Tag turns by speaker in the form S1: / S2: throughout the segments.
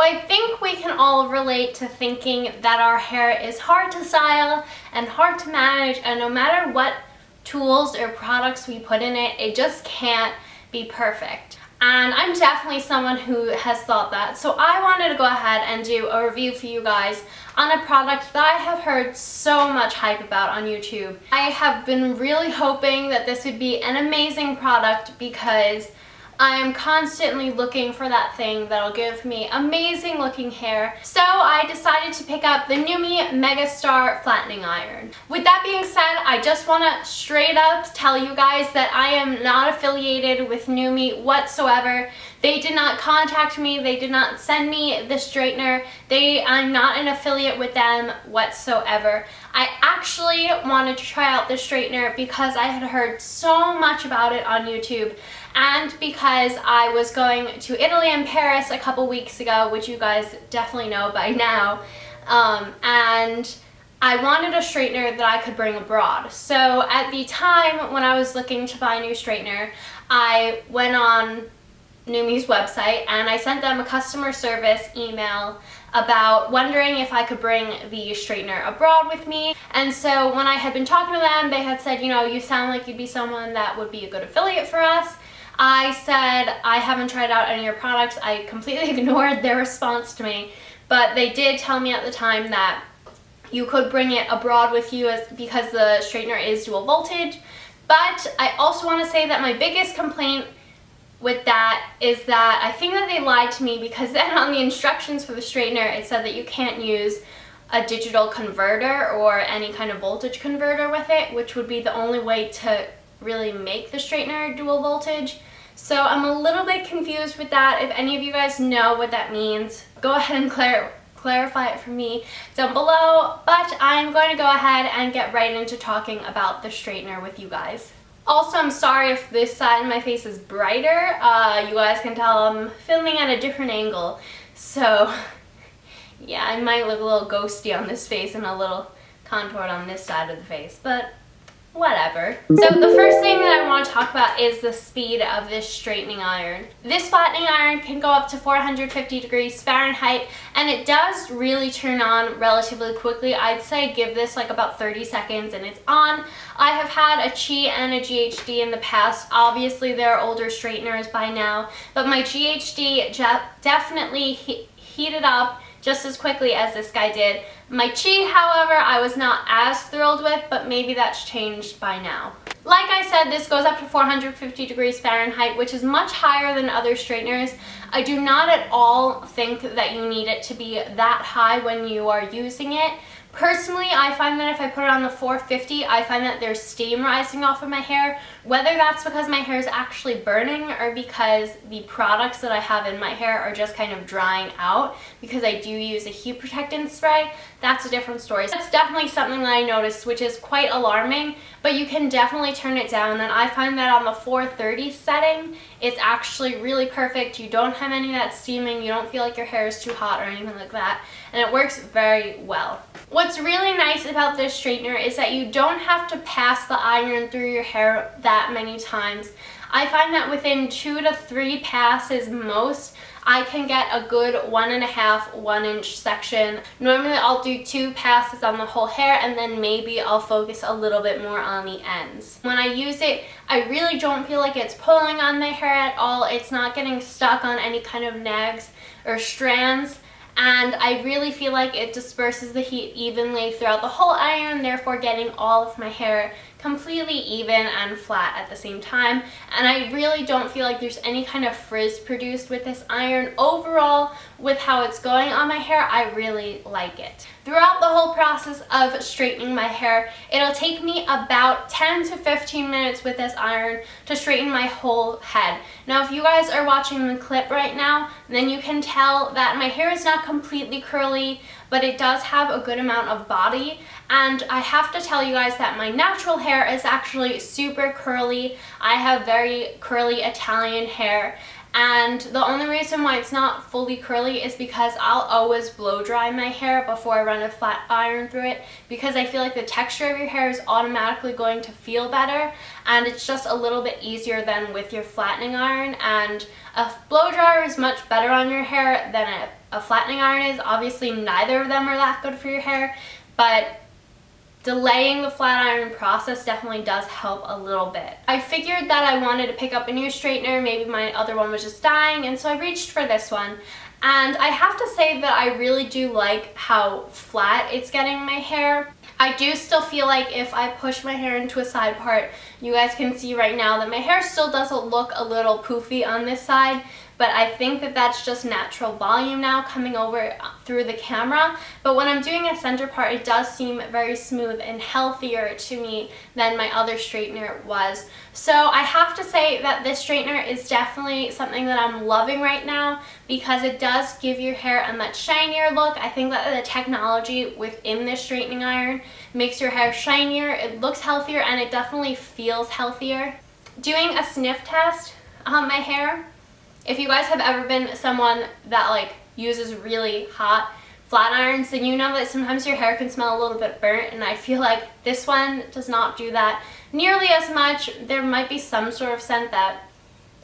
S1: I think we can all relate to thinking that our hair is hard to style and hard to manage, and no matter what tools or products we put in it, it just can't be perfect. And I'm definitely someone who has thought that. So I wanted to go ahead and do a review for you guys on a product that I have heard so much hype about on YouTube. I have been really hoping that this would be an amazing product because I am constantly looking for that thing that'll give me amazing looking hair. So I decided to pick up the Nume MEGASTAR Flattening Iron. With that being said, I just want to straight up tell you guys that I am not affiliated with Nume whatsoever. They did not contact me, they did not send me the straightener. I'm not an affiliate with them whatsoever. I actually wanted to try out the straightener because I had heard so much about it on YouTube, and because I was going to Italy and Paris a couple weeks ago, which you guys definitely know by now, and I wanted a straightener that I could bring abroad. So at the time when I was looking to buy a new straightener, I went on Nume's website and I sent them a customer service email about wondering if I could bring the straightener abroad with me. And so when I had been talking to them, they had said, you know, you sound like you'd be someone that would be a good affiliate for us. I said, I haven't tried out any of your products. I completely ignored their response to me, but they did tell me at the time that you could bring it abroad with you because the straightener is dual voltage. But I also want to say that my biggest complaint with that is that I think that they lied to me, because then on the instructions for the straightener it said that you can't use a digital converter or any kind of voltage converter with it, which would be the only way to really make the straightener dual voltage. So I'm a little bit confused with that. If any of you guys know what that means, go ahead and clarify it for me down below. But I'm going to go ahead and get right into talking about the straightener with you guys. Also, I'm sorry if this side of my face is brighter. You guys can tell I'm filming at a different angle. So yeah, I might look a little ghosty on this face and a little contoured on this side of the face, but whatever. So the first thing that I want to talk about is the speed of this straightening iron. This flattening iron can go up to 450 degrees Fahrenheit, and it does really turn on relatively quickly. I'd say give this like about 30 seconds and it's on. I have had a Chi and a GHD in the past. Obviously there are older straighteners by now, but my GHD definitely heated up just as quickly as this guy did. My Chi, however, I was not as thrilled with, but maybe that's changed by now. Like I said, this goes up to 450 degrees Fahrenheit, which is much higher than other straighteners. I do not at all think that you need it to be that high when you are using it. Personally, I find that if I put it on the 450, I find that there's steam rising off of my hair, whether that's because my hair is actually burning or because the products that I have in my hair are just kind of drying out because I do use a heat protectant spray. That's a different story. That's definitely something that I noticed, which is quite alarming, but you can definitely turn it down, and I find that on the 430 setting, it's actually really perfect. You don't have any of that steaming, you don't feel like your hair is too hot or anything like that, and it works very well. What's really nice about this straightener is that you don't have to pass the iron through your hair that many times. I find that within 2 to 3 passes most, I can get a good 1.5 inch section. Normally I'll do 2 passes on the whole hair, and then maybe I'll focus a little bit more on the ends. When I use it, I really don't feel like it's pulling on my hair at all. It's not getting stuck on any kind of nags or strands. And I really feel like it disperses the heat evenly throughout the whole iron, therefore getting all of my hair completely even and flat at the same time. And I really don't feel like there's any kind of frizz produced with this iron. Overall, with how it's going on my hair, I really like it. Throughout the whole process of straightening my hair, it'll take me about 10 to 15 minutes with this iron to straighten my whole head. Now, if you guys are watching the clip right now, then you can tell that my hair is not completely curly, but it does have a good amount of body. And I have to tell you guys that my natural hair is actually super curly. I have very curly Italian hair. And the only reason why it's not fully curly is because I'll always blow dry my hair before I run a flat iron through it, because I feel like the texture of your hair is automatically going to feel better, and it's just a little bit easier than with your flattening iron. And a blow dryer is much better on your hair than a flattening iron is. Obviously neither of them are that good for your hair, but delaying the flat iron process definitely does help a little bit. I figured that I wanted to pick up a new straightener, maybe my other one was just dying, and so I reached for this one. And I have to say that I really do like how flat it's getting my hair. I do still feel like if I push my hair into a side part, you guys can see right now that my hair still doesn't look a little poofy on this side, but I think that that's just natural volume now coming over through the camera. But when I'm doing a center part, it does seem very smooth and healthier to me than my other straightener was. So I have to say that this straightener is definitely something that I'm loving right now because it does give your hair a much shinier look. I think that the technology within this straightening iron makes your hair shinier, it looks healthier, and it definitely feels healthier. Doing a sniff test on my hair, if you guys have ever been someone that like uses really hot flat irons, then you know that sometimes your hair can smell a little bit burnt, and I feel like this one does not do that nearly as much. There might be some sort of scent that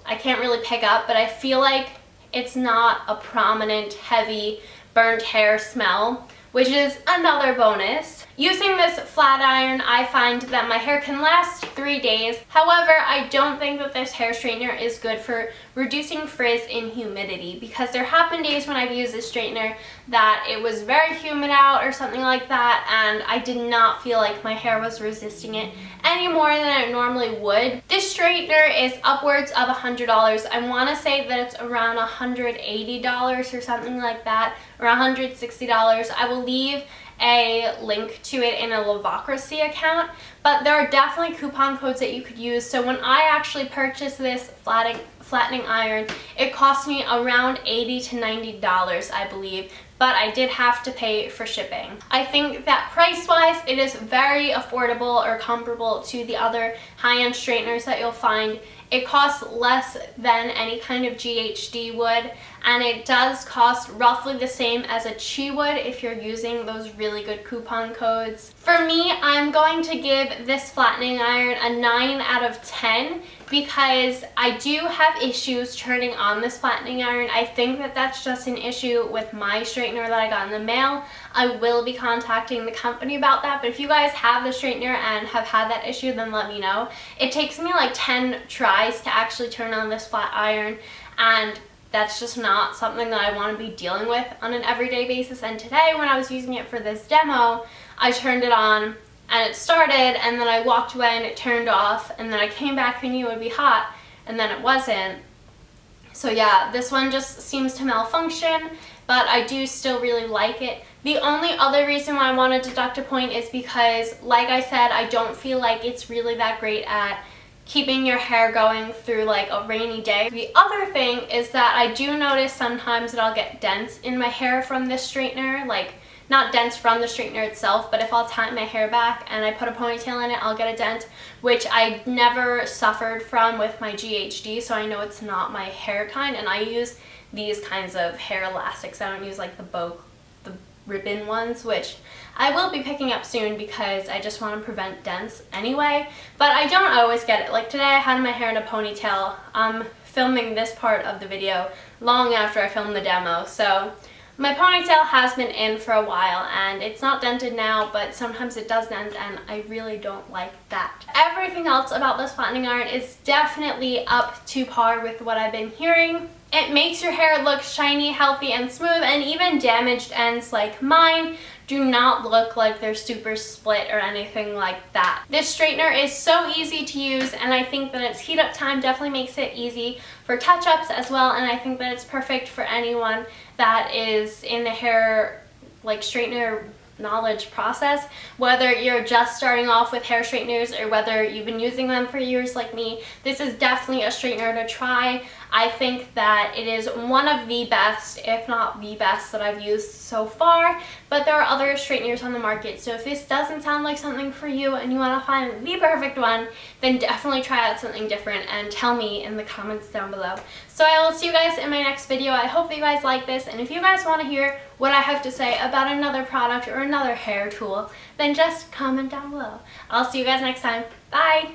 S1: I can't really pick up, but I feel like it's not a prominent, heavy, burnt hair smell, which is another bonus. Using this flat iron, I find that my hair can last 3 days. However, I don't think that this hair straightener is good for reducing frizz in humidity, because there have been days when I've used this straightener that it was very humid out or something like that, and I did not feel like my hair was resisting it any more than it normally would. This straightener is upwards of $100. I want to say that it's around $180 or something like that, or $160. I will leave a link to it in a Levocracy account, but there are definitely coupon codes that you could use. So when I actually purchased this flattening iron, it cost me around $80 to $90, I believe, but I did have to pay for shipping. I think that price-wise, it is very affordable or comparable to the other high-end straighteners that you'll find. It costs less than any kind of GHD would, and it does cost roughly the same as a Chi would if you're using those really good coupon codes. For me, I'm going to give this flattening iron a 9 out of 10 because I do have issues turning on this flattening iron. I think that that's just an issue with my straightener that I got in the mail. I will be contacting the company about that, but if you guys have the straightener and have had that issue, then let me know. It takes me like 10 tries to actually turn on this flat iron, and that's just not something that I want to be dealing with on an everyday basis. And today when I was using it for this demo, I turned it on and it started, and then I walked away and it turned off, and then I came back thinking it would be hot, and then it wasn't. So yeah, this one just seems to malfunction, but I do still really like it. The only other reason why I want to deduct a point is because, like I said, I don't feel like it's really that great at keeping your hair going through like a rainy day. The other thing is that I do notice sometimes that I'll get dents in my hair from this straightener, like not dents from the straightener itself, but if I'll tie my hair back and I put a ponytail in it, I'll get a dent, which I never suffered from with my GHD, so I know it's not my hair kind, and I use these kinds of hair elastics. I don't use like the ribbon ones, which I will be picking up soon because I just want to prevent dents anyway, but I don't always get it. Like today I had my hair in a ponytail. I'm filming this part of the video long after I filmed the demo, so my ponytail has been in for a while and it's not dented now, but sometimes it does dent and I really don't like that. Everything else about this flattening iron is definitely up to par with what I've been hearing. It makes your hair look shiny, healthy, and smooth, and even damaged ends like mine do not look like they're super split or anything like that. This straightener is so easy to use, and I think that its heat up time definitely makes it easy for touch-ups as well, and I think that it's perfect for anyone that is in the hair like straightener knowledge process, whether you're just starting off with hair straighteners or whether you've been using them for years like me. This is definitely a straightener to try. I think that it is one of the best, if not the best, that I've used so far, but there are other straighteners on the market, so if this doesn't sound like something for you and you want to find the perfect one, then definitely try out something different and tell me in the comments down below. So I will see you guys in my next video. I hope that you guys like this, and if you guys want to hear what I have to say about another product or another hair tool, then just comment down below. I'll see you guys next time. Bye!